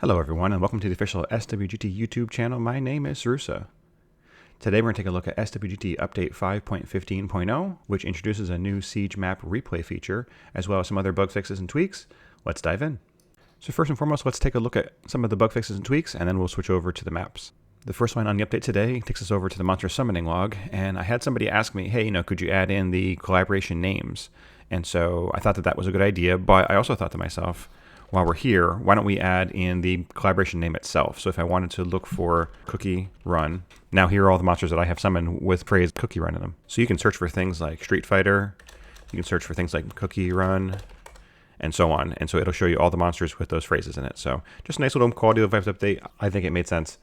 Hello everyone and welcome to the official SWGT YouTube channel. My name is Rune. Today we're going to take a look at SWGT Update 5.15.0, which introduces a new Siege map replay feature, as well as some other bug fixes and tweaks. Let's dive in. So first and foremost, let's take a look at some of the bug fixes and tweaks, and then we'll switch over to the maps. The first one on the update today takes us over to the monster summoning log, and I had somebody ask me, hey, could you add in the collaboration names? And so I thought that was a good idea, but I also thought to myself, while we're here, why don't we add in the collaboration name itself? So if I wanted to look for Cookie Run, now here are all the monsters that I have summoned with phrase Cookie Run in them. So you can search for things like Street Fighter, you can search for things like Cookie Run, and so on. And so it'll show you all the monsters with those phrases in it. So just a nice little quality of life update. I think it made sense.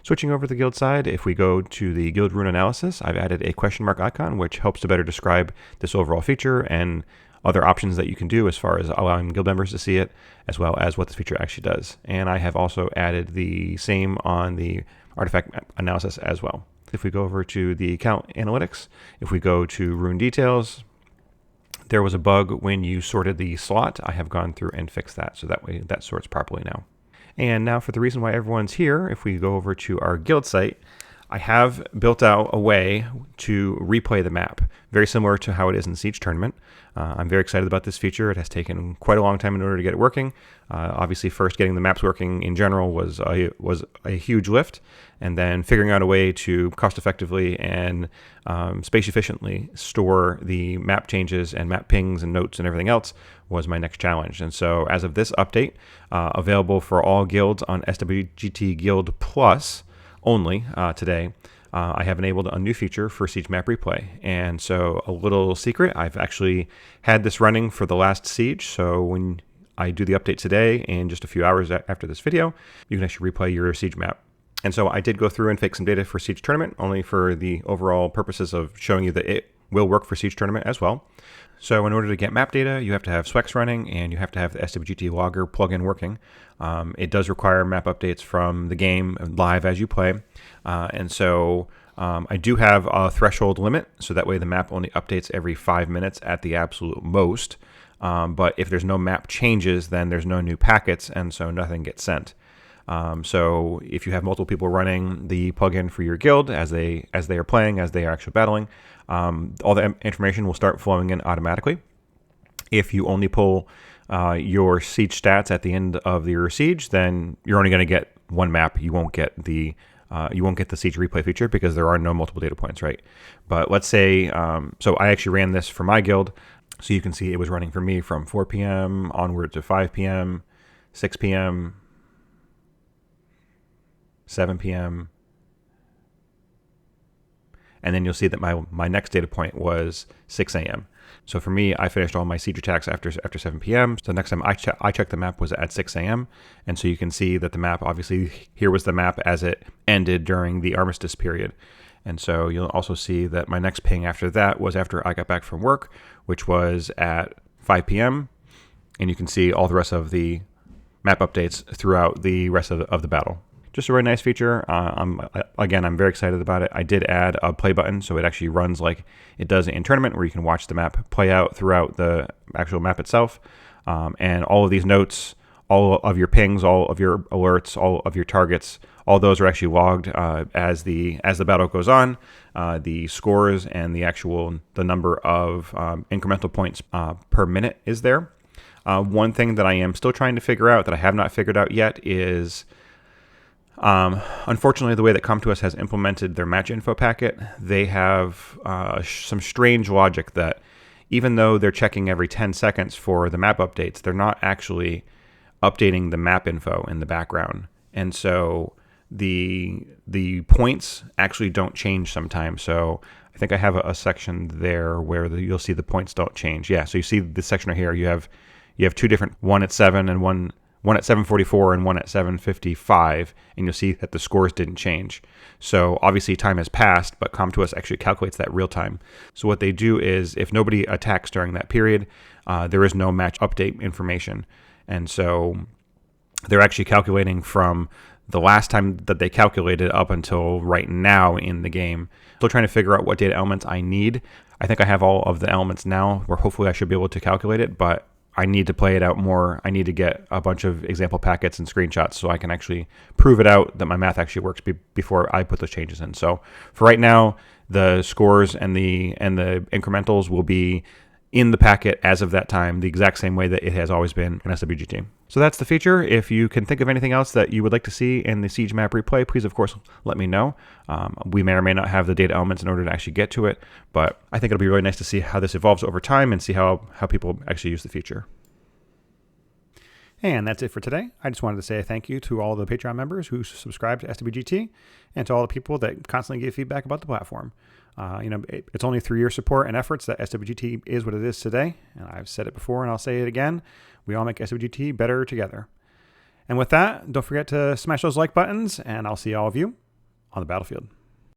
Switching over to the guild side, if we go to the guild rune analysis, I've added a question mark icon, which helps to better describe this overall feature and other options that you can do as far as allowing guild members to see it, as well as what this feature actually does. And I have also added the same on the artifact analysis as well. If we go over to the account analytics, if we go to rune details, there was a bug when you sorted the slot. I have gone through and fixed that, so that way that sorts properly now. And now for the reason why everyone's here, if we go over to our guild site, I have built out a way to replay the map, very similar to how it is in Siege Tournament. I'm very excited about this feature. It has taken quite a long time in order to get it working. Obviously, first getting the maps working in general was a huge lift, and then figuring out a way to cost-effectively and space-efficiently store the map changes and map pings and notes and everything else was my next challenge. And so as of this update, available for all guilds on SWGT Guild Plus, only today, I have enabled a new feature for Siege Map Replay. And so a little secret, I've actually had this running for the last Siege. So when I do the update today, in just a few hours after this video, you can actually replay your Siege map. And so I did go through and fake some data for Siege Tournament, only for the overall purposes of showing you that it will work for Siege Tournament as well. So in order to get map data, you have to have SWGT running and you have to have the SWGT Logger plugin working. It does require map updates from the game live as you play. And so I do have a threshold limit, so that way the map only updates every 5 minutes at the absolute most. But if there's no map changes, then there's no new packets, and so nothing gets sent. So if you have multiple people running the plugin for your guild as they are playing, as they are actually battling, all the information will start flowing in automatically. If you only pull your siege stats at the end of your siege, then you're only going to get one map. You won't get the siege replay feature because there are no multiple data points, right? But let's say, so I actually ran this for my guild, so you can see it was running for me from 4 p.m. onward to 5 p.m., 6 p.m., 7 p.m., and then you'll see that my next data point was 6 a.m. So for me, I finished all my siege attacks after 7 p.m. So next time I checked the map was at 6 a.m. And so you can see that the map, obviously, here was the map as it ended during the armistice period. And so you'll also see that my next ping after that was after I got back from work, which was at 5 p.m. And you can see all the rest of the map updates throughout the rest of the battle. Just a really nice feature. I'm very excited about it. I did add a play button, so it actually runs like it does in tournament, where you can watch the map play out throughout the actual map itself. And all of these notes, all of your pings, all of your alerts, all of your targets, all those are actually logged as the battle goes on. The scores and the number of incremental points per minute is there. One thing that I am still trying to figure out, that I have not figured out yet, is unfortunately, the way that ComToUs has implemented their match info packet, they have some strange logic that even though they're checking every 10 seconds for the map updates, they're not actually updating the map info in the background. And so the points actually don't change sometimes. So I think I have a section there where you'll see the points don't change. Yeah, so you see this section right here. You have two different, one at 7 and one at 7:44 and one at 7:55, and you'll see that the scores didn't change. So obviously time has passed, but ComToUs actually calculates that real time. So what they do is, if nobody attacks during that period, there is no match update information. And so they're actually calculating from the last time that they calculated up until right now in the game. Still trying to figure out what data elements I need. I think I have all of the elements now, where hopefully I should be able to calculate it, but I need to play it out more. I need to get a bunch of example packets and screenshots so I can actually prove it out that my math actually works before I put those changes in. So for right now, the scores and the incrementals will be in the packet as of that time, the exact same way that it has always been in SWGT. So that's the feature. If you can think of anything else that you would like to see in the Siege map replay, please, of course, let me know. We may or may not have the data elements in order to actually get to it, but I think it'll be really nice to see how this evolves over time and see how people actually use the feature. And that's it for today. I just wanted to say a thank you to all the Patreon members who subscribe to SWGT and to all the people that constantly give feedback about the platform. It's only through your support and efforts that SWGT is what it is today. And I've said it before and I'll say it again. We all make SWGT better together. And with that, don't forget to smash those like buttons, and I'll see all of you on the battlefield.